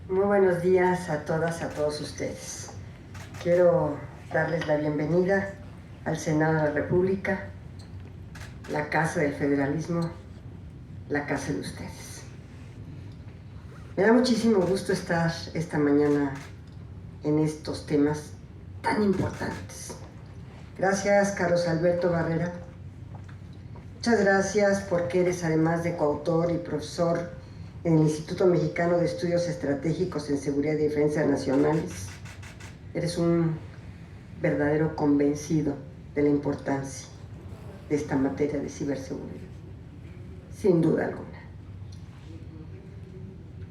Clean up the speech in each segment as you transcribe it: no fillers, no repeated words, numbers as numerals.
Muy buenos días a todas, a todos ustedes. Quiero darles la bienvenida al Senado de la República, la Casa del Federalismo, la casa de ustedes. Me da muchísimo gusto estar esta mañana en estos temas tan importantes. Gracias, Carlos Alberto Barrera. Muchas gracias porque eres, además de coautor y profesor en el Instituto Mexicano de Estudios Estratégicos en Seguridad y Defensa Nacionales, eres un verdadero convencido de la importancia de esta materia de ciberseguridad, sin duda alguna.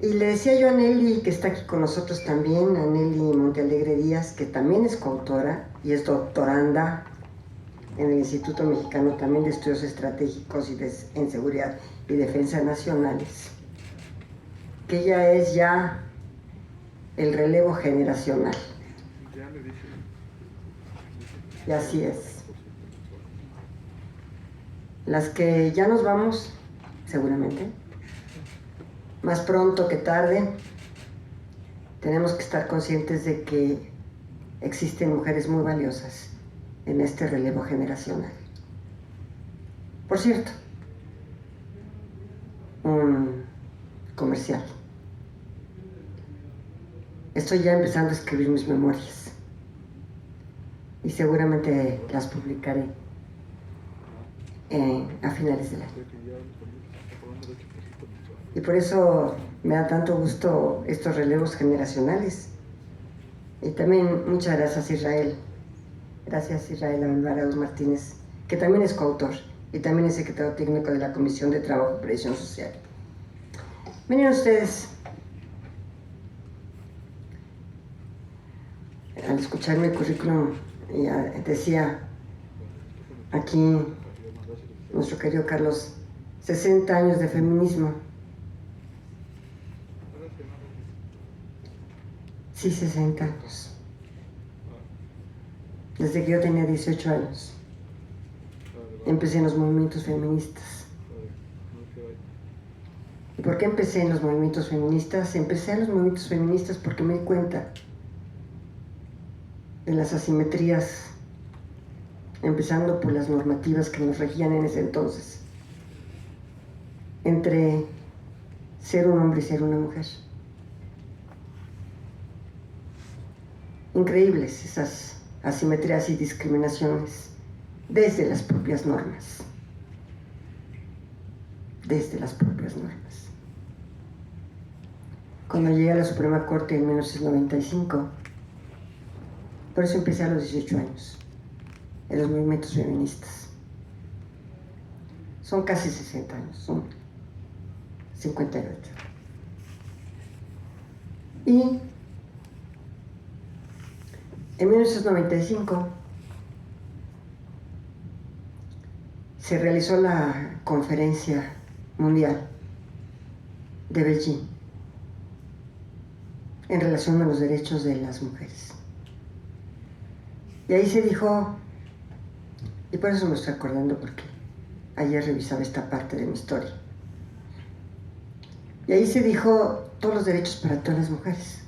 Y le decía yo a Nelly, que está aquí con nosotros también, a Nelly Montealegre Díaz, que también es coautora y es doctoranda en el Instituto Mexicano también de Estudios Estratégicos y en Seguridad y Defensa Nacionales, que ella es ya el relevo generacional. Y así es. Las que ya nos vamos, seguramente, más pronto que tarde, tenemos que estar conscientes de que existen mujeres muy valiosas en este relevo generacional. Por cierto, un comercial. Estoy ya empezando a escribir mis memorias y seguramente las publicaré a finales del año. Y por eso me da tanto gusto estos relevos generacionales. Y también muchas gracias, Israel. Gracias, Israel Alvarado Martínez, que también es coautor y también es secretario técnico de la Comisión de Trabajo y Previsión Social. Miren ustedes, al escuchar mi currículum, ya decía aquí nuestro querido Carlos, 60 años de feminismo. Sí, 60 años. Desde que yo tenía 18 años. Empecé en los movimientos feministas. ¿Y por qué empecé en los movimientos feministas? Empecé en los movimientos feministas porque me di cuenta de las asimetrías, empezando por las normativas que nos regían en ese entonces, entre ser un hombre y ser una mujer. Increíbles esas asimetrías y discriminaciones desde las propias normas. Desde las propias normas. Cuando llegué a la Suprema Corte en 1995, por eso empecé a los 18 años, en los movimientos feministas. Son casi 60 años, son 58. Y en 1995 se realizó la Conferencia Mundial de Beijing en relación a los derechos de las mujeres. Y ahí se dijo, y por eso me estoy acordando porque ayer revisaba esta parte de mi historia, y ahí se dijo todos los derechos para todas las mujeres.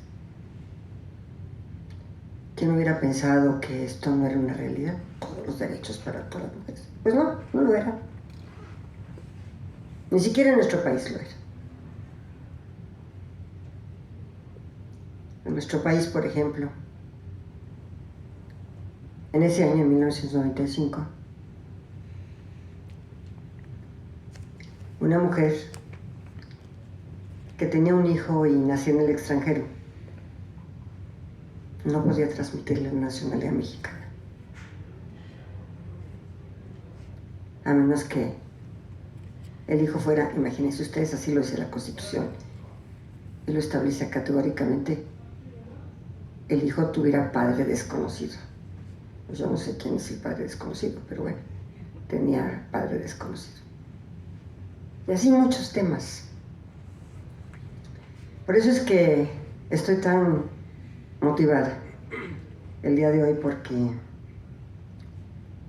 ¿Quién hubiera pensado que esto no era una realidad? Todos los derechos para todas las mujeres. Pues no, no lo era. Ni siquiera en nuestro país lo era. En nuestro país, por ejemplo, en ese año, en 1995, una mujer que tenía un hijo y nació en el extranjero no podía transmitirle la nacionalidad mexicana, a menos que el hijo fuera, imagínense ustedes, así lo dice la Constitución y lo establece categóricamente, el hijo tuviera padre desconocido. Pues yo no sé quién es el padre desconocido, pero bueno, tenía padre desconocido. Y así muchos temas. Por eso es que estoy tan motivada el día de hoy, porque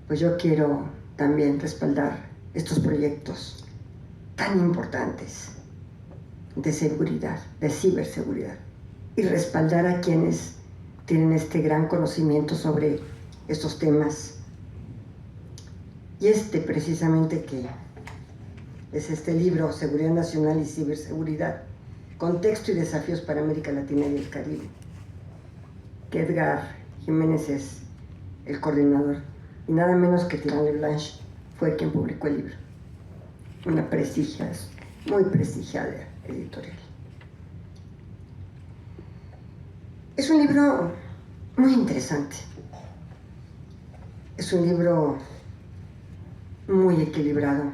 pues yo quiero también respaldar estos proyectos tan importantes de seguridad, de ciberseguridad, y respaldar a quienes tienen este gran conocimiento sobre estos temas. Y precisamente, que es este libro, Seguridad Nacional y Ciberseguridad, Contexto y Desafíos para América Latina y el Caribe, que Edgar Jiménez es el coordinador, y nada menos que Tirán Leblanche fue quien publicó el libro. Una muy prestigiada editorial. Es un libro muy interesante. Es un libro muy equilibrado.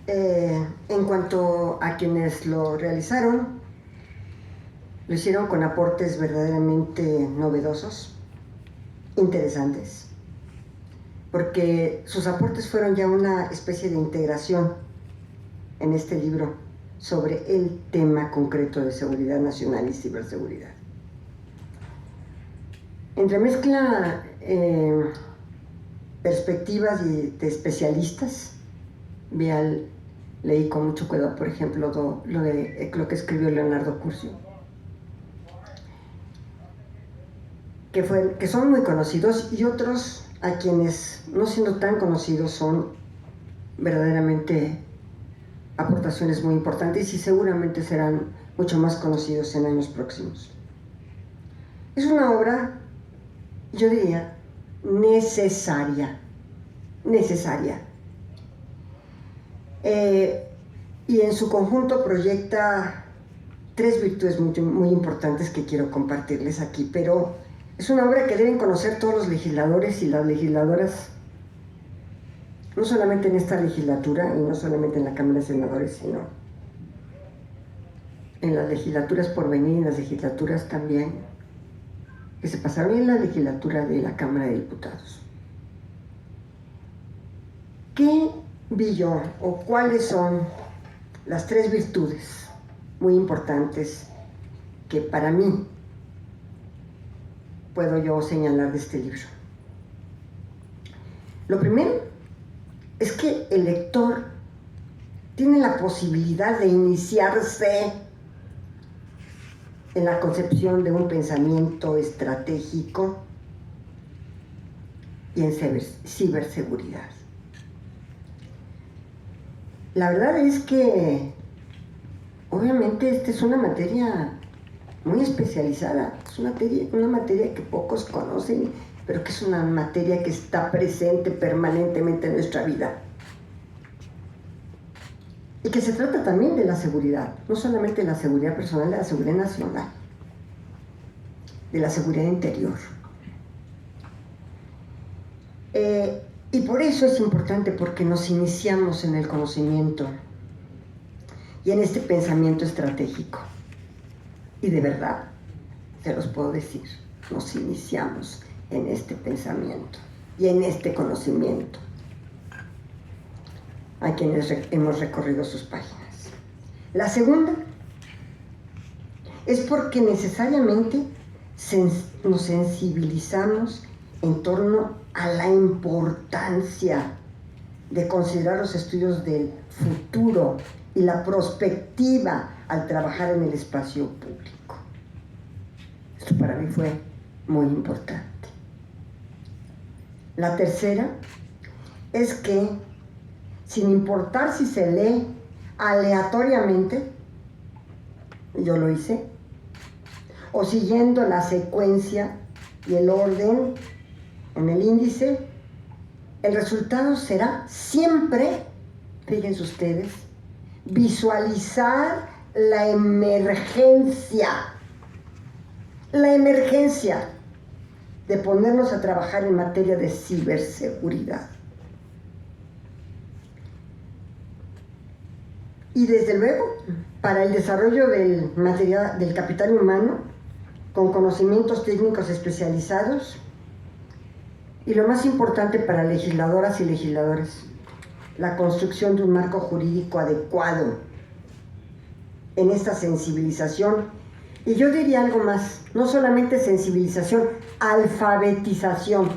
En cuanto a quienes lo realizaron, lo hicieron con aportes verdaderamente novedosos, interesantes, porque sus aportes fueron ya una especie de integración en este libro sobre el tema concreto de seguridad nacional y ciberseguridad. Entremezcla perspectivas de especialistas. Leí con mucho cuidado, por ejemplo, lo que escribió Leonardo Curcio, que son muy conocidos, y otros a quienes, no siendo tan conocidos, son verdaderamente aportaciones muy importantes y seguramente serán mucho más conocidos en años próximos. Es una obra, yo diría, necesaria. Y en su conjunto proyecta 3 virtudes muy importantes que quiero compartirles aquí, pero es una obra que deben conocer todos los legisladores y las legisladoras, no solamente en esta legislatura y no solamente en la Cámara de Senadores, sino en las legislaturas por venir, en las legislaturas también que se pasaron, en la legislatura de la Cámara de Diputados. ¿Qué vi yo, o cuáles son las 3 virtudes muy importantes que para mí puedo yo señalar de este libro? Lo primero es que el lector tiene la posibilidad de iniciarse en la concepción de un pensamiento estratégico y en ciberseguridad. La verdad es que obviamente esta es una materia muy especializada, es una materia que pocos conocen, pero que es una materia que está presente permanentemente en nuestra vida. Y que se trata también de la seguridad, no solamente de la seguridad personal, de la seguridad nacional, de la seguridad interior. Y por eso es importante, porque nos iniciamos en el conocimiento y en este pensamiento estratégico. Y de verdad, se los puedo decir, nos iniciamos en este pensamiento y en este conocimiento a quienes hemos recorrido sus páginas. La segunda es porque necesariamente nos sensibilizamos en torno a la importancia de considerar los estudios del futuro y la prospectiva al trabajar en el espacio público. Esto para mí fue muy importante. La tercera es que, sin importar si se lee aleatoriamente, yo lo hice, o siguiendo la secuencia y el orden en el índice, el resultado será siempre, fíjense ustedes, visualizar la emergencia de ponernos a trabajar en materia de ciberseguridad. Y desde luego, para el desarrollo del capital humano, con conocimientos técnicos especializados, y lo más importante para legisladoras y legisladores, la construcción de un marco jurídico adecuado en esta sensibilización. Y yo diría algo más, no solamente sensibilización, alfabetización.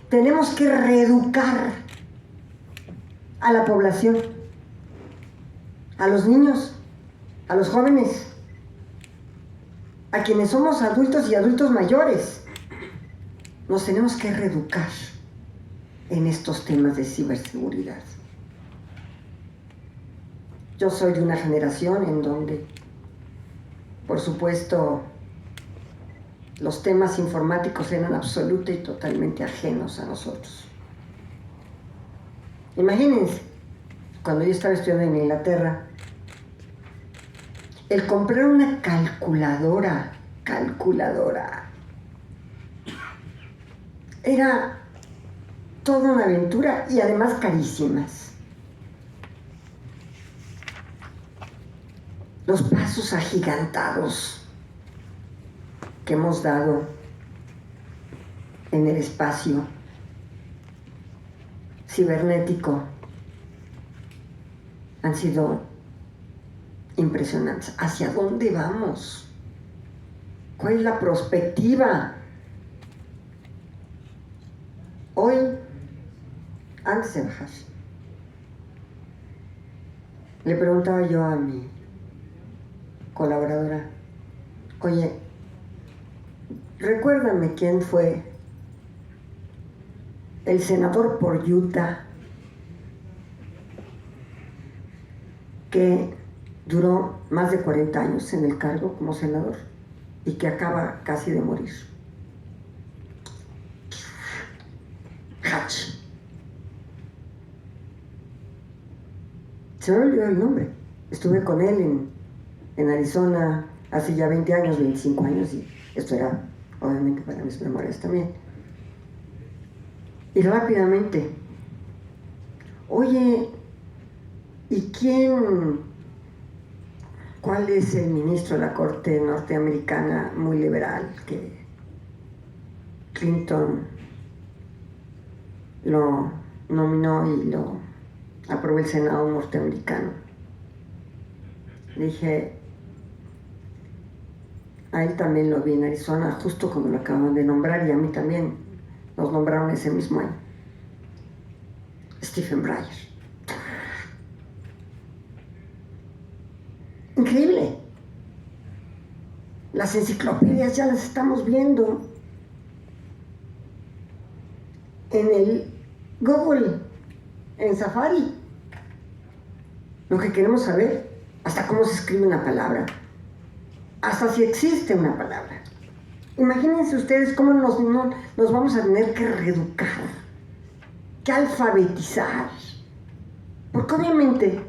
Tenemos que reeducar a la población, a los niños, a los jóvenes, a quienes somos adultos y adultos mayores. Nos tenemos que reeducar en estos temas de ciberseguridad. Yo soy de una generación en donde, por supuesto, los temas informáticos eran absoluta y totalmente ajenos a nosotros. Imagínense, cuando yo estaba estudiando en Inglaterra, el comprar una calculadora, era toda una aventura y además carísimas. Los pasos agigantados que hemos dado en el espacio cibernético han sido impresionantes. ¿Hacia dónde vamos? ¿Cuál es la perspectiva? Hoy, antes de bajar, le preguntaba yo a mi colaboradora, oye, recuérdame quién fue el senador por Utah que duró más de 40 años en el cargo como senador y que acaba casi de morir. Hatch. Se me olvidó el nombre. Estuve con él en Arizona hace ya 20 años, 25 años, y esto era obviamente para mis memorias también. Y rápidamente, oye, ¿y cuál es el ministro de la Corte norteamericana muy liberal que Clinton lo nominó y lo aprobó el Senado norteamericano? Le dije, a él también lo vi en Arizona, justo como lo acaban de nombrar, y a mí también nos nombraron ese mismo año. Stephen Breyer. Increíble. Las enciclopedias ya las estamos viendo en el Google, en Safari. Lo que queremos saber, hasta cómo se escribe una palabra, hasta si existe una palabra. Imagínense ustedes cómo nos vamos a tener que reeducar, que alfabetizar. Porque obviamente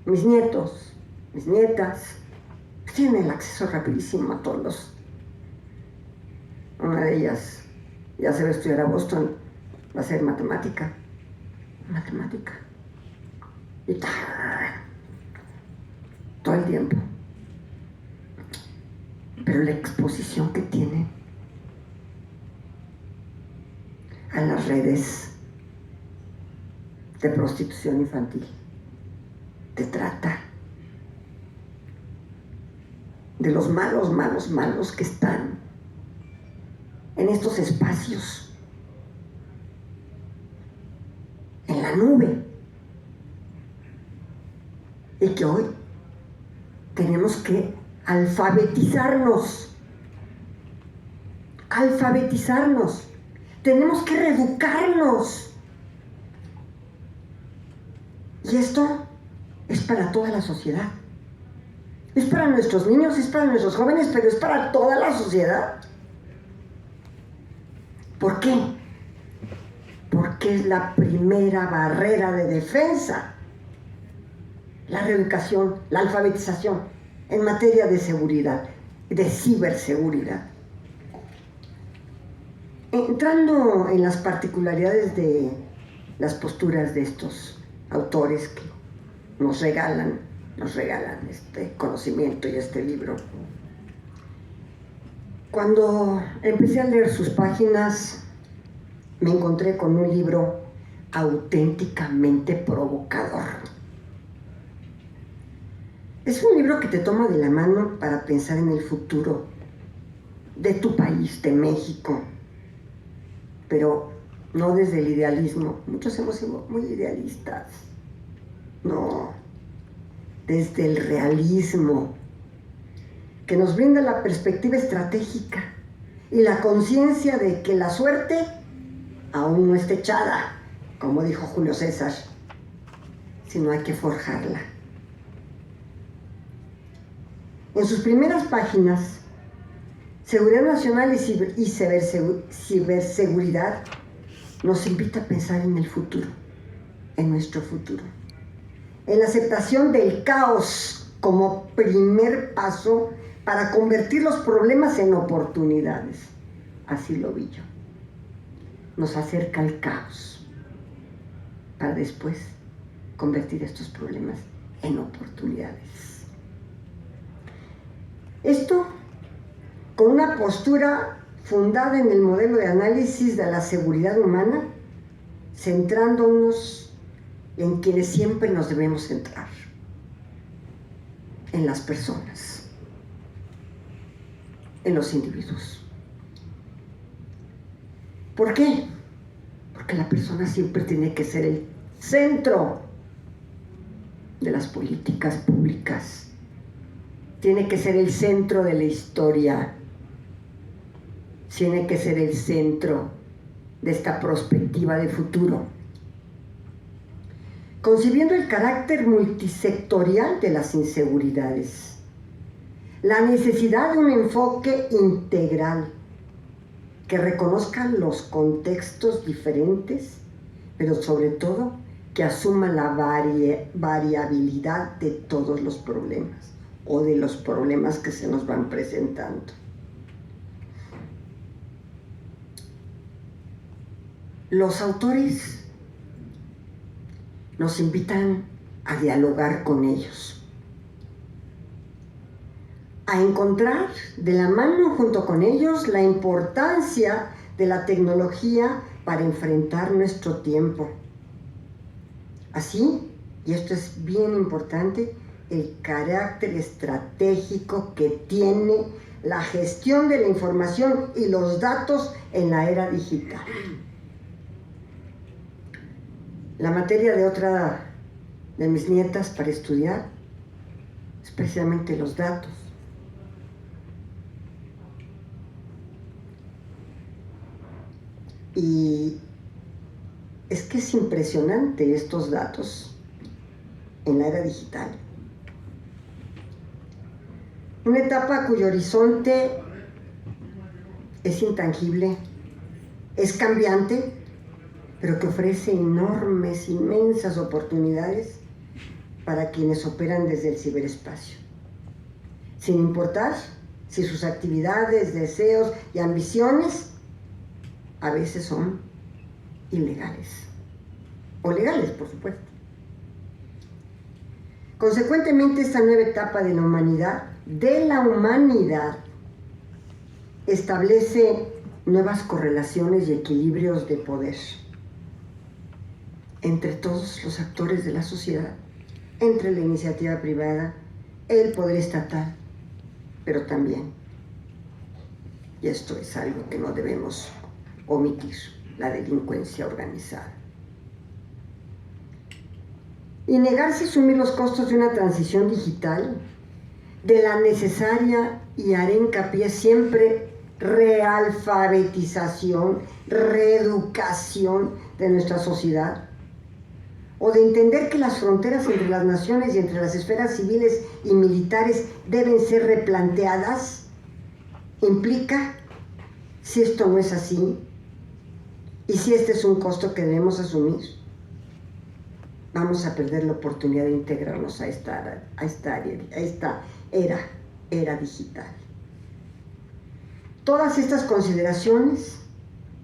mis nietos, mis nietas, tienen el acceso rapidísimo a todos Una de ellas ya se va a estudiar a Boston, va a ser matemática. Y todo el tiempo. Pero la exposición que tiene a las redes de prostitución infantil, de trata, de los malos que están en estos espacios, en la nube, y que hoy tenemos que alfabetizarnos, tenemos que reeducarnos. Y esto es para toda la sociedad. Es para nuestros niños, es para nuestros jóvenes, pero es para toda la sociedad. ¿Por qué? Porque es la primera barrera de defensa, la reeducación, la alfabetización en materia de seguridad, de ciberseguridad. Entrando en las particularidades de las posturas de estos autores que nos regalan este conocimiento y este libro. Cuando empecé a leer sus páginas, me encontré con un libro auténticamente provocador. Es un libro que te toma de la mano para pensar en el futuro de tu país, de México, pero no desde el idealismo. Muchos hemos sido muy idealistas. No. desde el realismo, que nos brinda la perspectiva estratégica y la conciencia de que la suerte aún no está echada, como dijo Julio César, sino hay que forjarla. En sus primeras páginas, Seguridad Nacional y Ciberseguridad nos invita a pensar en el futuro, en nuestro futuro, en la aceptación del caos como primer paso para convertir los problemas en oportunidades. Así lo vi yo. Nos acerca al caos para después convertir estos problemas en oportunidades. Esto con una postura fundada en el modelo de análisis de la seguridad humana, centrándonos en quienes siempre nos debemos centrar, en las personas, en los individuos. ¿Por qué? Porque la persona siempre tiene que ser el centro de las políticas públicas, tiene que ser el centro de la historia, tiene que ser el centro de esta perspectiva de futuro. Concibiendo el carácter multisectorial de las inseguridades, la necesidad de un enfoque integral que reconozca los contextos diferentes, pero sobre todo que asuma la variabilidad de todos los problemas o de los problemas que se nos van presentando. Los autores nos invitan a dialogar con ellos, a encontrar de la mano junto con ellos la importancia de la tecnología para enfrentar nuestro tiempo. Así, y esto es bien importante, el carácter estratégico que tiene la gestión de la información y los datos en la era digital. La materia de otra de mis nietas para estudiar es precisamente los datos. Y es que es impresionante estos datos en la era digital. Una etapa cuyo horizonte es intangible, es cambiante, pero que ofrece enormes, inmensas oportunidades para quienes operan desde el ciberespacio, sin importar si sus actividades, deseos y ambiciones a veces son ilegales, o legales, por supuesto. Consecuentemente, esta nueva etapa de la humanidad, establece nuevas correlaciones y equilibrios de poder entre todos los actores de la sociedad, entre la iniciativa privada, el poder estatal, pero también, y esto es algo que no debemos omitir, la delincuencia organizada. Y negarse a asumir los costos de una transición digital, de la necesaria, y haré hincapié siempre, realfabetización, reeducación de nuestra sociedad, o de entender que las fronteras entre las naciones y entre las esferas civiles y militares deben ser replanteadas, implica, si esto no es así, y si este es un costo que debemos asumir, vamos a perder la oportunidad de integrarnos a esta era digital. Todas estas consideraciones,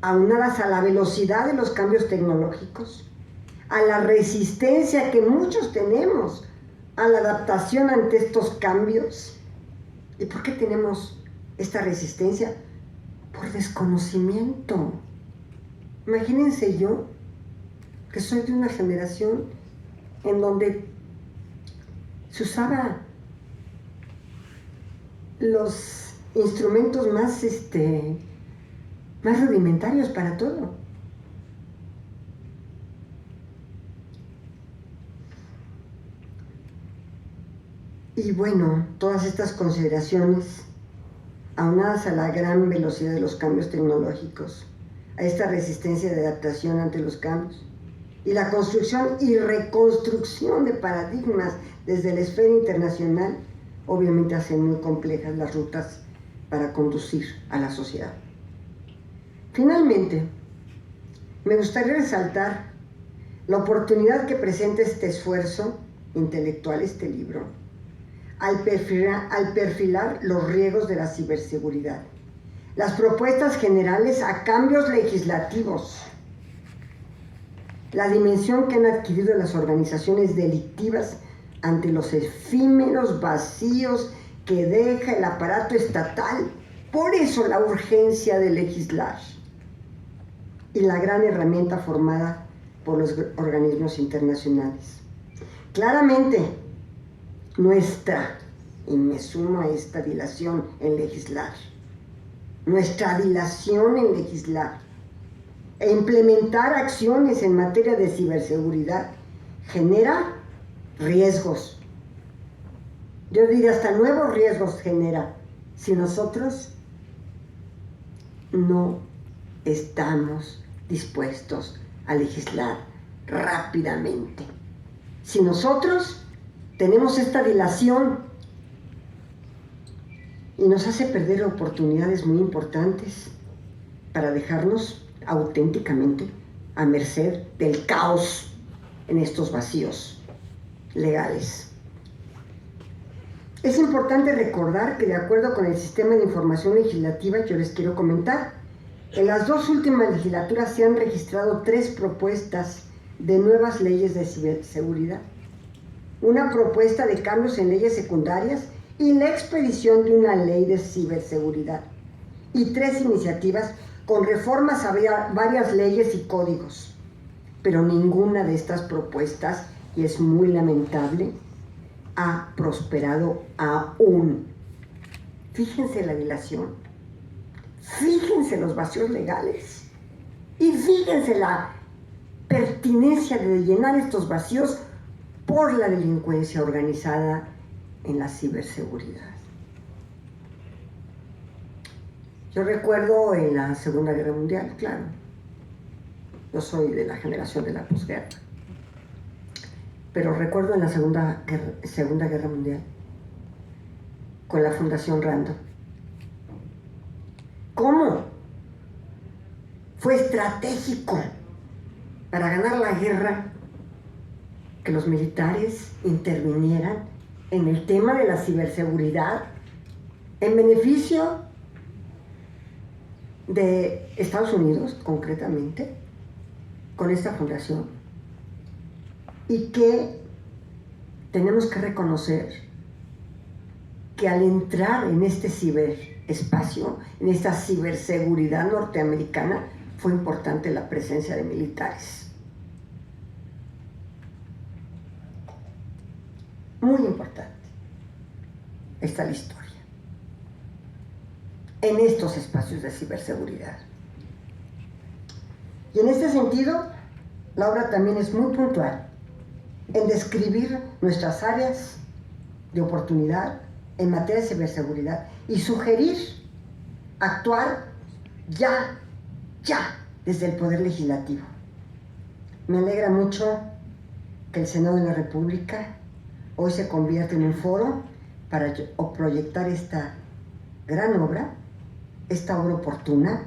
aunadas a la velocidad de los cambios tecnológicos, a la resistencia que muchos tenemos a la adaptación ante estos cambios. ¿Y por qué tenemos esta resistencia? Por desconocimiento. Imagínense yo, que soy de una generación en donde se usaba los instrumentos más rudimentarios para todo. Y bueno, todas estas consideraciones, aunadas a la gran velocidad de los cambios tecnológicos, a esta resistencia de adaptación ante los cambios, y la construcción y reconstrucción de paradigmas desde la esfera internacional, obviamente hacen muy complejas las rutas para conducir a la sociedad. Finalmente, me gustaría resaltar la oportunidad que presenta este esfuerzo intelectual, este libro, al perfilar los riesgos de la ciberseguridad, las propuestas generales a cambios legislativos, la dimensión que han adquirido las organizaciones delictivas ante los efímeros vacíos que deja el aparato estatal. Por eso la urgencia de legislar y la gran herramienta formada por los organismos internacionales. Claramente, y me sumo a esta dilación en legislar, nuestra dilación en legislar e implementar acciones en materia de ciberseguridad genera riesgos. Yo diría hasta nuevos riesgos genera si nosotros no estamos dispuestos a legislar rápidamente. Si nosotros tenemos esta dilación y nos hace perder oportunidades muy importantes para dejarnos auténticamente a merced del caos en estos vacíos legales. Es importante recordar que de acuerdo con el sistema de información legislativa que yo les quiero comentar, en las 2 últimas legislaturas se han registrado 3 propuestas de nuevas leyes de ciberseguridad, una propuesta de cambios en leyes secundarias y la expedición de una ley de ciberseguridad, y 3 iniciativas con reformas a varias leyes y códigos. Pero ninguna de estas propuestas, y es muy lamentable, ha prosperado aún. Fíjense la dilación, fíjense los vacíos legales y fíjense la pertinencia de llenar estos vacíos por la delincuencia organizada en la ciberseguridad. Yo recuerdo en la Segunda Guerra Mundial, claro, yo soy de la generación de la posguerra, pero recuerdo en la Segunda Guerra Mundial, con la Fundación Random, cómo fue estratégico para ganar la guerra que los militares intervinieran en el tema de la ciberseguridad en beneficio de Estados Unidos, concretamente, con esta fundación, y que tenemos que reconocer que al entrar en este ciberespacio, en esta ciberseguridad norteamericana, fue importante la presencia de militares. Muy importante. Está la historia en estos espacios de ciberseguridad. Y en este sentido, la obra también es muy puntual en describir nuestras áreas de oportunidad en materia de ciberseguridad y sugerir actuar ya, desde el Poder Legislativo. Me alegra mucho que el Senado de la República hoy se convierta en un foro para proyectar esta gran obra, esta obra oportuna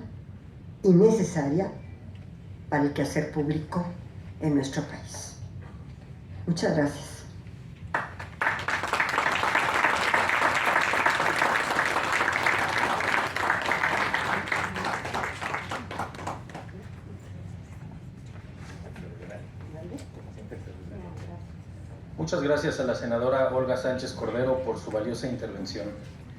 y necesaria para el quehacer público en nuestro país. Muchas gracias. Muchas gracias a la senadora Olga Sánchez Cordero por su valiosa intervención.